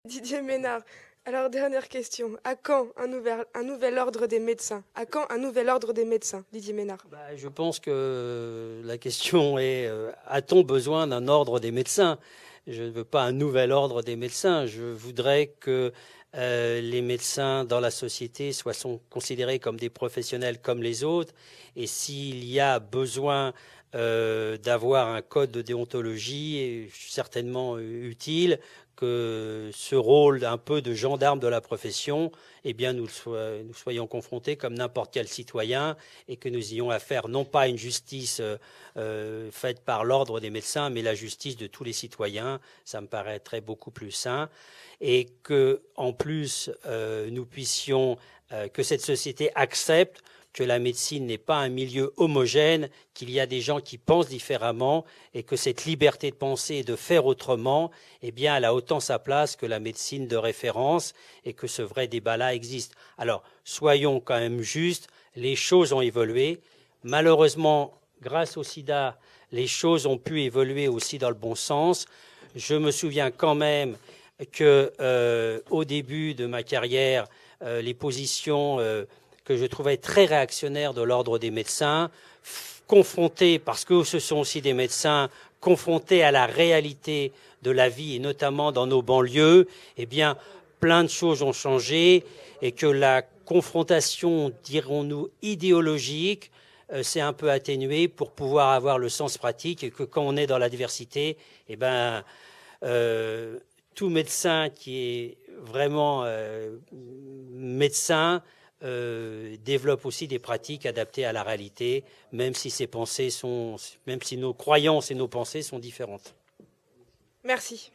Didier Ménard. Alors, dernière question. À quand un nouvel ordre des médecins? À quand un nouvel ordre des médecins, Didier Ménard? Je pense que la question est, a-t-on besoin d'un ordre des médecins? Je ne veux pas un nouvel ordre des médecins. Je voudrais que les médecins dans la société sont considérés comme des professionnels comme les autres. Et s'il y a besoin d'avoir un code de déontologie, est certainement utile que ce rôle un peu de gendarme de la profession, eh bien, nous soyons confrontés comme n'importe quel citoyen et que nous ayons affaire non pas à une justice faite par l'ordre des médecins, mais la justice de tous les citoyens. Ça me paraîtrait beaucoup plus sain. Et que, en plus, nous puissions, que cette société accepte que la médecine n'est pas un milieu homogène, qu'il y a des gens qui pensent différemment et que cette liberté de penser et de faire autrement, eh bien, elle a autant sa place que la médecine de référence et que ce vrai débat-là existe. Alors, soyons quand même justes, les choses ont évolué. Malheureusement, grâce au sida, les choses ont pu évoluer aussi dans le bon sens. Je me souviens quand même que au début de ma carrière, les positions que je trouvais très réactionnaires de l'ordre des médecins, confrontés, parce que ce sont aussi des médecins, confrontés à la réalité de la vie, et notamment dans nos banlieues, eh bien, plein de choses ont changé et que la confrontation, dirons-nous, idéologique, s'est un peu atténuée pour pouvoir avoir le sens pratique et que quand on est dans la diversité, eh ben, tout médecin qui est vraiment médecin développe aussi des pratiques adaptées à la réalité, même si ses pensées sont, même si nos croyances et nos pensées sont différentes. Merci.